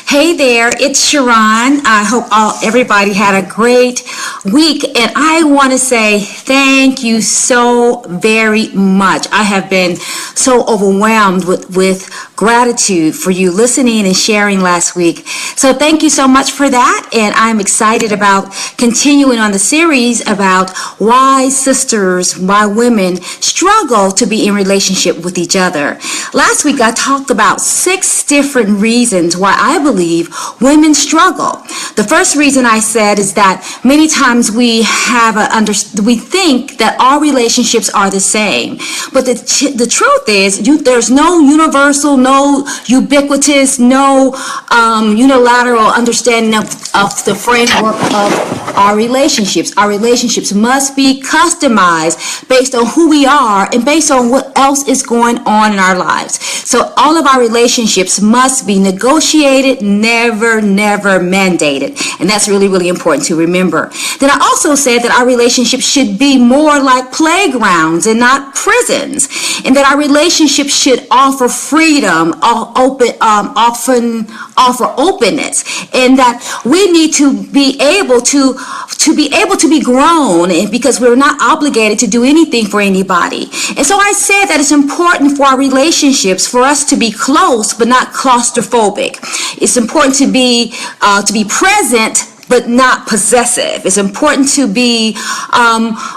Hey there, it's SharRon. I hope everybody had a great week, and I want to say thank you so very much. I have been so overwhelmed with gratitude for you listening and sharing last week. So thank you so much for that, and I'm excited about continuing on the series about why sisters, why women struggle to be in relationship with each other. Last week I talked about 6 different reasons why I believe women struggle. The first reason I said is that many times we think that all relationships are the same, but the truth is there's no universal, no ubiquitous, no unilateral understanding of the framework of our relationships. Our relationships must be customized based on who we are and based on what else is going on in our lives. So all of our relationships must be negotiated, never mandated. And that's really, really important to remember. Then I also said that our relationships should be more like playgrounds and not prisons. And that our relationships should offer freedom, often offer openness. And that we need to be able to be grown, because we're not obligated to do anything for anybody. And so I said that it's important for our relationships for us to be close but not claustrophobic. It's important to be present but not possessive. It's important to be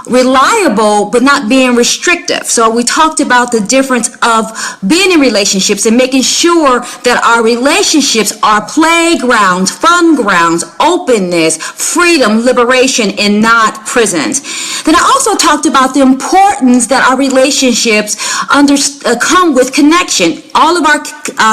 reliable, but not being restrictive. So we talked about the difference of being in relationships and making sure that our relationships are playgrounds, fun grounds, openness, freedom, liberation, and not prisons. Then I also talked about the importance that our relationships come with connection. All of our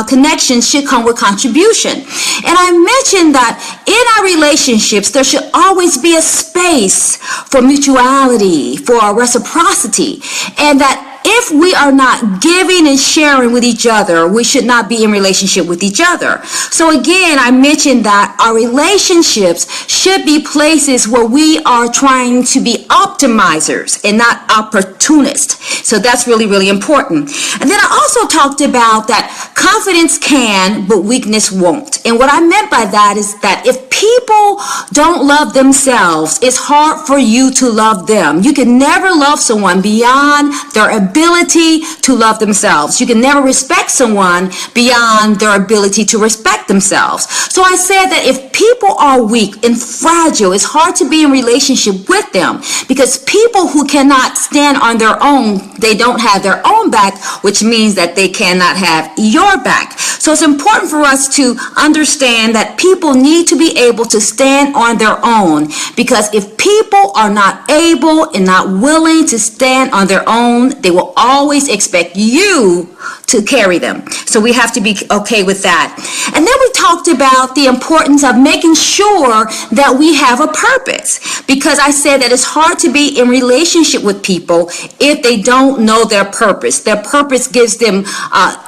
connections should come with contribution. And I mentioned that in our relationships, there should always be a space for mutuality, for reciprocity, and that if we are not giving and sharing with each other, we should not be in relationship with each other. So again, I mentioned that our relationships should be places where we are trying to be optimizers and not opportunists. So that's really, really important. And then I also talked about that confidence can, but weakness won't. And what I meant by that is that if people don't love themselves, it's hard for you to love them. You can never love someone beyond their ability to love themselves. You can never respect someone beyond their ability to respect themselves. So I said that if people are weak and fragile, it's hard to be in relationship with them, because people who cannot stand on their own, they don't have their own back, which means that they cannot have your back. So it's important for us to understand that people need to be able to stand on their own, because if people are not able and not willing to stand on their own, they will always expect you to carry them. So we have to be okay with that. And then we talked about the importance of making sure that we have a purpose, because I said that it's hard to be in relationship with people if they don't know their purpose. Their purpose gives them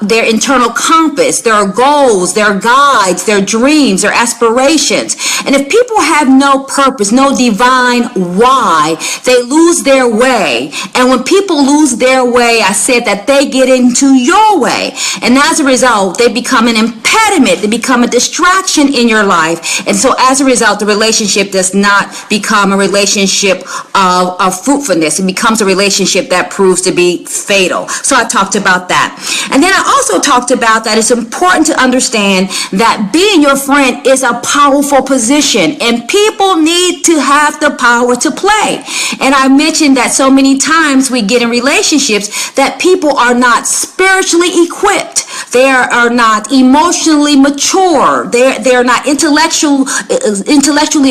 their internal compass, their goals, their guides, their dreams, their aspirations. And if people have no purpose, no divine why, they lose their way. And when people lose their way, I said that they get into your way. And as a result, they become an impediment. They become a distraction in your life. And so as a result, the relationship does not become a relationship of fruitfulness. It becomes a relationship that proves to be fatal. So I talked about that. And then I also talked about that it's important to understand that being your friend is a powerful position, and people need to have the power to play. And I mentioned that so many times we get in relationships that people are not spiritually equipped. They are not emotionally mature. They're not intellectually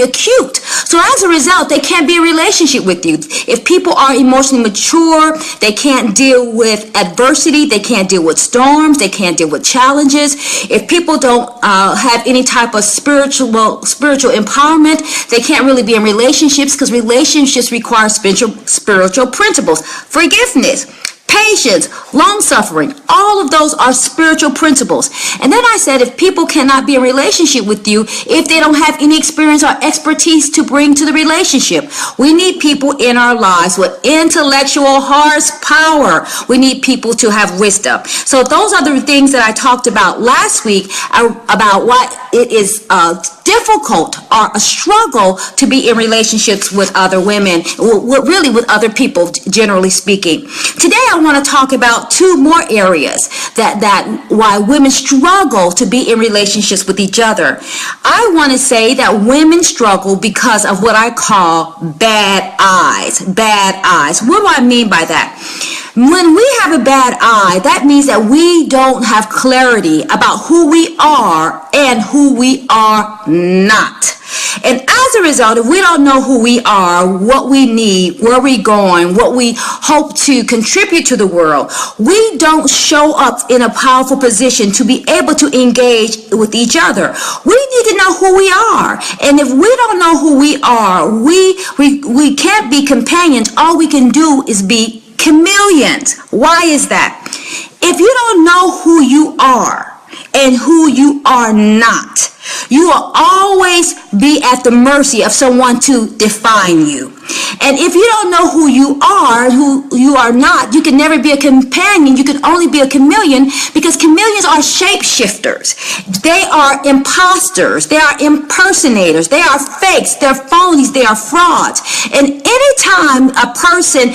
acute. So as a result, they can't be in a relationship with you. If people are emotionally mature, they can't deal with adversity. They can't deal with storms. They can't deal with challenges. If people don't have any type of spiritual empowerment, they can't really be in relationships, because relationships require spiritual principles. Forgiveness, patience, long-suffering. All of those are spiritual principles. And then I said, if people cannot be in a relationship with you, if they don't have any experience or expertise to bring to the relationship, we need people in our lives with intellectual horsepower. We need people to have wisdom. So those are the things that I talked about last week about why it is difficult or a struggle to be in relationships with other women, really with other people, generally speaking. Today I want to talk about two more areas that why women struggle to be in relationships with each other. I want to say that women struggle because of what I call bad eyes. Bad eyes. What do I mean by that? When we have a bad eye, that means that we don't have clarity about who we are and who we are not. And as a result, if we don't know who we are, what we need, where we're going, what we hope to contribute to the world, we don't show up in a powerful position to be able to engage with each other. We need to know who we are. And if we don't know who we are, we can't be companions. All we can do is be chameleons. Why is that? If you don't know who you are and who you are not, you will always be at the mercy of someone to define you. And if you don't know who you are, who you are not, you can never be a companion. You can only be a chameleon, because chameleons are shapeshifters. They are imposters. They are impersonators. They are fakes. They're phonies. They are frauds. And anytime a person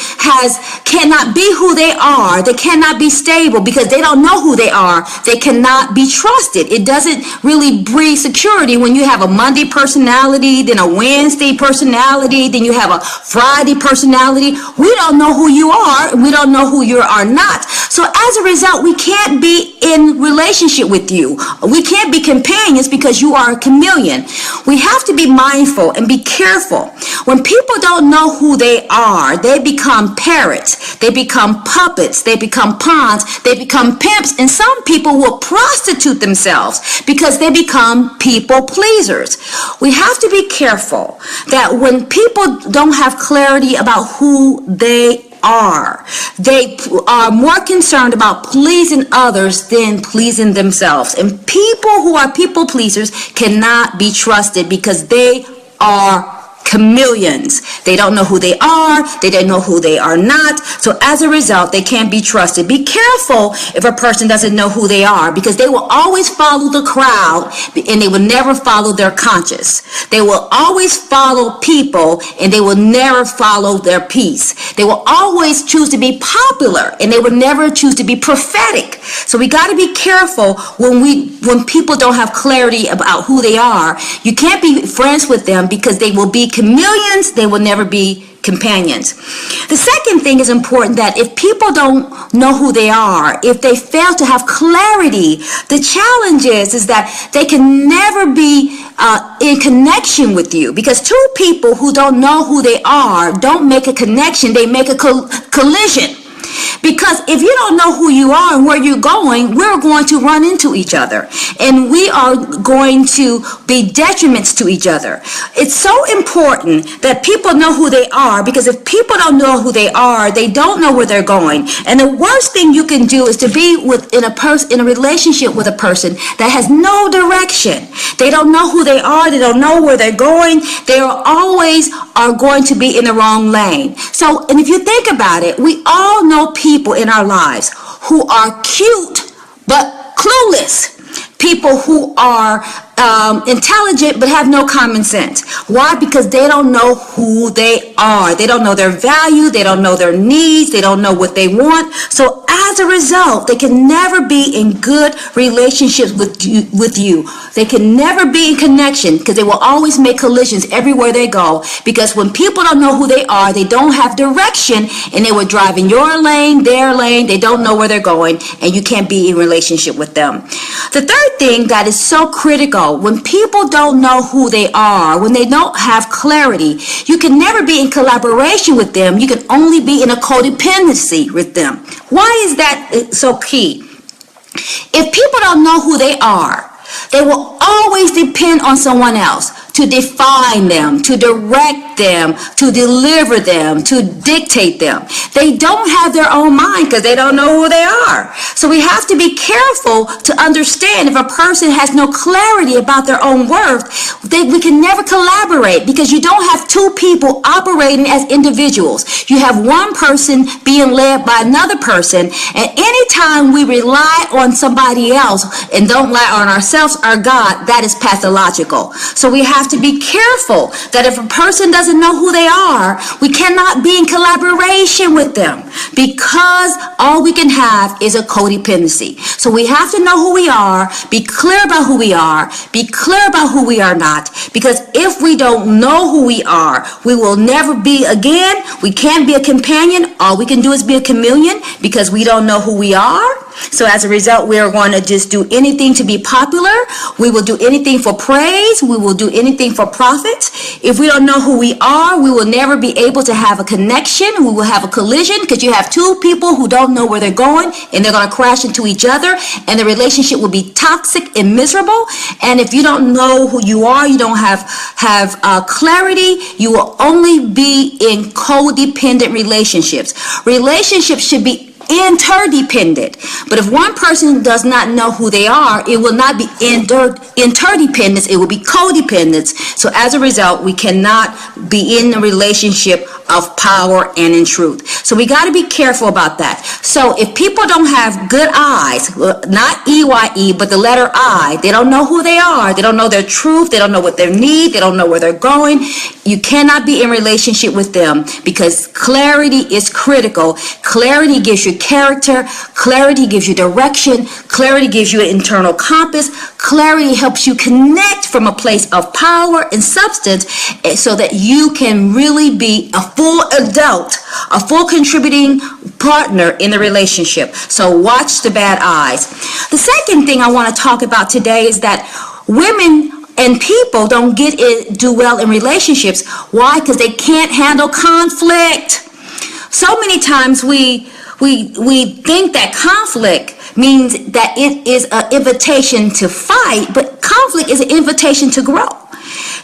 cannot be who they are, they cannot be stable because they don't know who they are, they cannot be trusted. It doesn't really breed security when you have a Monday personality, then a Wednesday personality, then you have a Friday personality. We don't know who you are, and we don't know who you are not. So as a result, we can't be in relationship with you. We can't be companions because you are a chameleon. We have to be mindful and be careful. When people don't know who they are, they become parrots, they become puppets, they become pawns, they become pimps, and some people will prostitute themselves because they become people pleasers. We have to be careful that when people don't have clarity about who they are more concerned about pleasing others than pleasing themselves. And people who are people pleasers cannot be trusted because they are chameleons. They don't know who they are. They don't know who they are not. So as a result, they can't be trusted. Be careful if a person doesn't know who they are, because they will always follow the crowd and they will never follow their conscience. They will always follow people and they will never follow their peace. They will always choose to be popular and they will never choose to be prophetic. So we got to be careful when people don't have clarity about who they are. You can't be friends with them because they will be chameleons. They will never be companions. The second thing is important, that if people don't know who they are, if they fail to have clarity, the challenge is that they can never be in connection with you, because two people who don't know who they are don't make a connection, they make a collision. Because if you don't know who you are and where you're going, we're going to run into each other. And we are going to be detriments to each other. It's so important that people know who they are, because if people don't know who they are, they don't know where they're going. And the worst thing you can do is to be in a relationship with a person that has no direction. They don't know who they are. They don't know where they're going. They always are going to be in the wrong lane. So, and if you think about it, we all know people in our lives who are cute but clueless. People who are intelligent but have no common sense. Why? Because they don't know who they are. They don't know their value. They don't know their needs. They don't know what they want. So as a result, they can never be in good relationships with you. They can never be in connection, because they will always make collisions everywhere they go. Because when people don't know who they are, they don't have direction, and they will drive in your lane, their lane. They don't know where they're going, and you can't be in relationship with them. The third thing that is so critical, when people don't know who they are, when they don't have clarity, you can never be in collaboration with them. You can only be in a codependency with them. Why is that so key? If people don't know who they are, they will always depend on someone else to define them, to direct them, to deliver them, to dictate them. They don't have their own mind because they don't know who they are. So we have to be careful to understand if a person has no clarity about their own worth, we can never collaborate, because you don't have two people operating as individuals. You have one person being led by another person, and anytime we rely on somebody else and don't rely on ourselves or God, that is pathological. So we have to be careful that if a person doesn't know who they are, we cannot be in collaboration with them, because all we can have is a codependency. So we have to know who we are, be clear about who we are, be clear about who we are not, because if we don't know who we are, we will never be again. We can't be a companion. All we can do is be a chameleon, because we don't know who we are. So as a result, we are going to just do anything to be popular. We will do anything for praise. We will do anything for profit. If we don't know who we are, we will never be able to have a connection. We will have a collision, because you have two people who don't know where they're going, and they're going to crash into each other, and the relationship will be toxic and miserable. And if you don't know who you are, you don't have clarity, you will only be in codependent relationships. Relationships should be interdependent. But if one person does not know who they are, it will not be interdependence, it will be codependence. So as a result, we cannot be in a relationship of power and in truth. So we got to be careful about that. So if people don't have good eyes, not EYE, but the letter I, they don't know who they are, they don't know their truth, they don't know what they need, they don't know where they're going, you cannot be in relationship with them, because clarity is critical. Clarity gives you character, clarity gives you direction, clarity gives you an internal compass, clarity helps you connect from a place of power and substance, so that you can really be a full adult, a full contributing partner in the relationship. So watch the bad eyes. The second thing I want to talk about today is that women and people don't do well in relationships. Why? Because they can't handle conflict. So many times we think that conflict means that it is an invitation to fight, but conflict is an invitation to grow.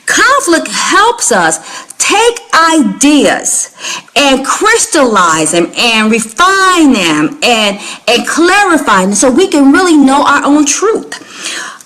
Conflict helps us take ideas and crystallize them and refine them and clarify them, so we can really know our own truth.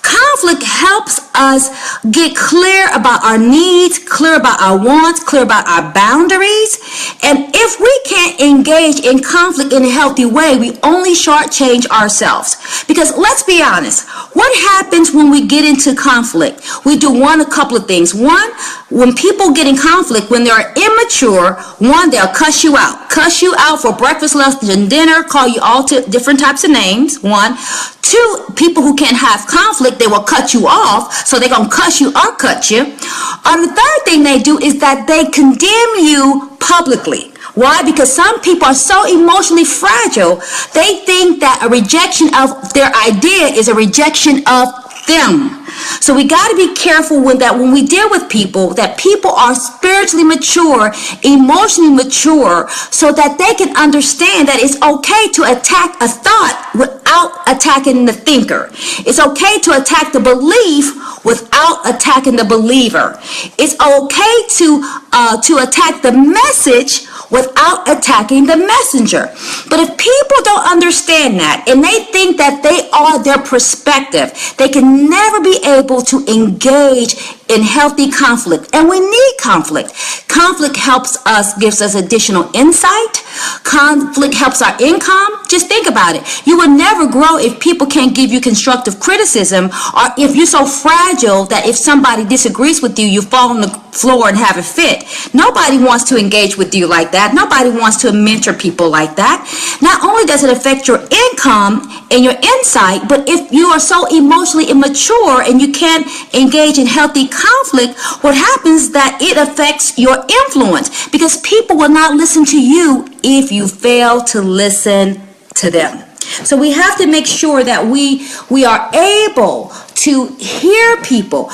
Conflict helps us get clear about our needs, clear about our wants, clear about our boundaries. And if we can't engage in conflict in a healthy way, we only shortchange ourselves. Because let's be honest, what happens when we get into conflict? We do a couple of things. One, when people get in conflict, when they're immature, one, they'll cuss you out. Cuss you out for breakfast, lunch, and dinner, call you all different types of names, one. Two, people who can't have conflict, they will cut you off, so they're going to cuss you or cut you. And the third thing they do is that they condemn you publicly. Why? Because some people are so emotionally fragile, they think that a rejection of their idea is a rejection of them. So we got to be careful when we deal with people, that people are spiritually mature, emotionally mature, so that they can understand that it's okay to attack a thought without attacking the thinker. It's okay to attack the belief without attacking the believer. It's okay to attack the message without attacking the messenger. But if people don't understand that, and they think that they are their perspective, they can never be able to engage in healthy conflict. And we need conflict. Conflict helps us, gives us additional insight. Conflict helps our income. Just think about it. You will never grow if people can't give you constructive criticism, or if you're so fragile that if somebody disagrees with you, you fall on the floor and have a fit. Nobody wants to engage with you like that. Nobody wants to mentor people like that. Not only does it affect your income and your insight, but if you are so emotionally immature and you can't engage in healthy conflict, what happens is that it affects your influence, because people will not listen to you if you fail to listen to them. So we have to make sure that we are able to hear people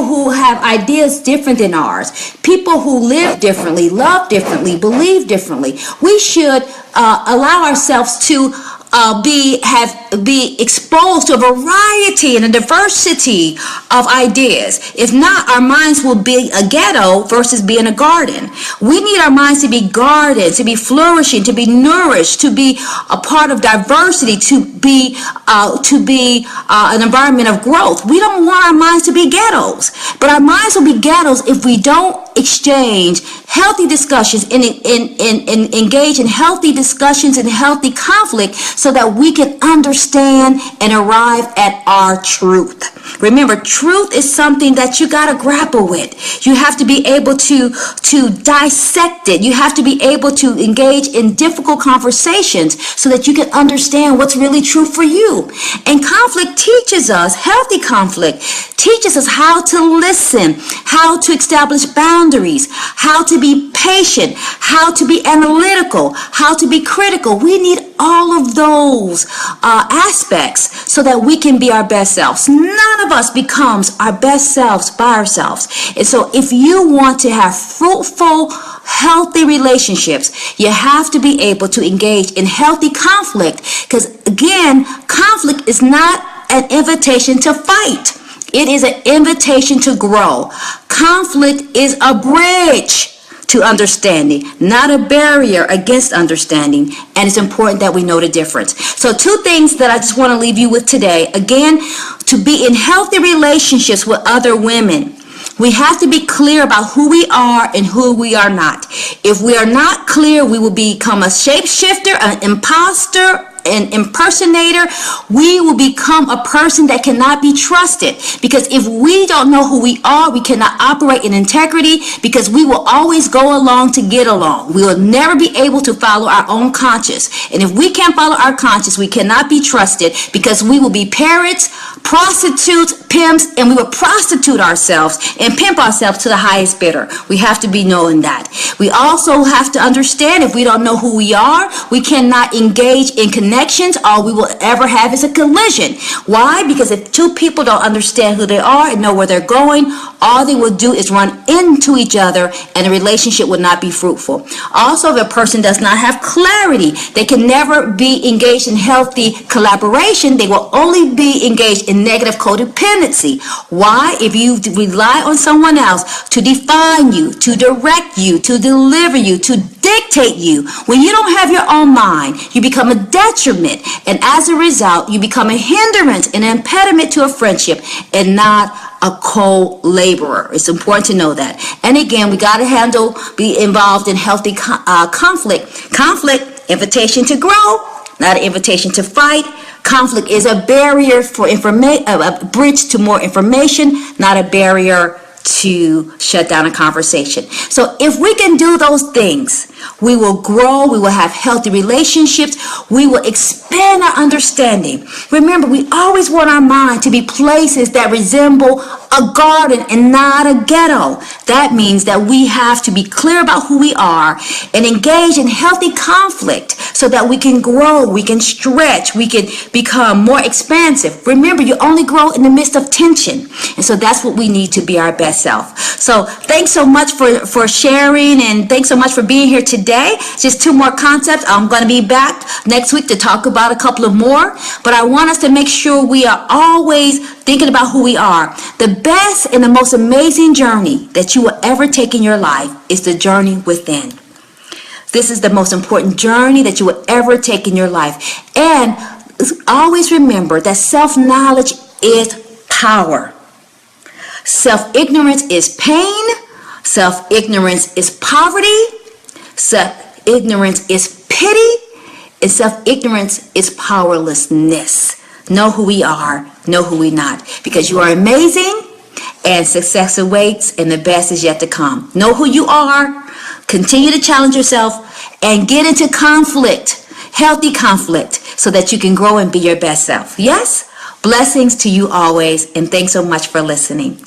who have ideas different than ours, people who live differently, love differently, believe differently. We should allow ourselves to have be exposed to a variety and a diversity of ideas. If not, our minds will be a ghetto versus being a garden. We need our minds to be guarded, to be flourishing, to be nourished, to be a part of diversity, to be an environment of growth. We don't want our minds to be ghettos, but our minds will be ghettos if we don't exchange healthy discussions and engage in healthy discussions and healthy conflict so that we can understand and arrive at our truth. Remember, truth is something that you got to grapple with. You have to be able to dissect it. You have to be able to engage in difficult conversations so that you can understand what's really true for you. And conflict teaches us, healthy conflict teaches us how to listen, how to establish boundaries, how to be patient, how to be analytical, how to be critical. We need all of those aspects so that we can be our best selves. None of us becomes our best selves by ourselves. And so if you want to have fruitful, healthy relationships, you have to be able to engage in healthy conflict, because again, conflict is not an invitation to fight. It is an invitation to grow. Conflict is a bridge to understanding, not a barrier against understanding. And it's important that we know the difference. So 2 things that I just want to leave you with today. Again, to be in healthy relationships with other women, we have to be clear about who we are and who we are not. If we are not clear, we will become a shapeshifter, an imposter, an impersonator. We will become a person that cannot be trusted, because if we don't know who we are, we cannot operate in integrity, because we will always go along to get along. We will never be able to follow our own conscience. And if we can't follow our conscience, we cannot be trusted, because we will be parrots, prostitutes, pimps, and we will prostitute ourselves and pimp ourselves to the highest bidder. We have to be knowing that. We also have to understand, if we don't know who we are, we cannot engage in connections. All we will ever have is a collision. Why? Because if 2 people don't understand who they are and know where they're going, all they will do is run into each other, and the relationship will not be fruitful. Also, if a person does not have clarity, they can never be engaged in healthy collaboration. They will only be engaged in negative codependency. Why? If you rely on someone else to define you, to direct you, to deliver you, to dictate you, when you don't have your own mind, you become a detriment, and as a result, you become a hindrance, an impediment to a friendship, and not a co-laborer. It's important to know that. And again, we got to be involved in healthy conflict. Conflict, invitation to grow, not an invitation to fight. Conflict is a barrier for a bridge to more information, not a barrier to shut down a conversation. So if we can do those things, we will grow, we will have healthy relationships, we will expand our understanding. Remember, we always want our mind to be places that resemble a garden and not a ghetto. That means that we have to be clear about who we are and engage in healthy conflict so that we can grow, we can stretch, we can become more expansive. Remember, you only grow in the midst of tension. And so that's what we need to be our best self. So thanks so much for sharing, and thanks so much for being here today. Just 2 more concepts. I'm going to be back next week to talk about a couple of more, but I want us to make sure we are always thinking about who we are. The best and the most amazing journey that you will ever take in your life is the journey within. This is the most important journey that you will ever take in your life. And always remember that self-knowledge is power. Self-ignorance is pain. Self-ignorance is poverty. Self-ignorance is pity. And self-ignorance is powerlessness. Know who we are. Know who we're not. Because you are amazing, and success awaits, and the best is yet to come. Know who you are. Continue to challenge yourself and get into conflict, healthy conflict, so that you can grow and be your best self. Yes? Blessings to you always, and thanks so much for listening.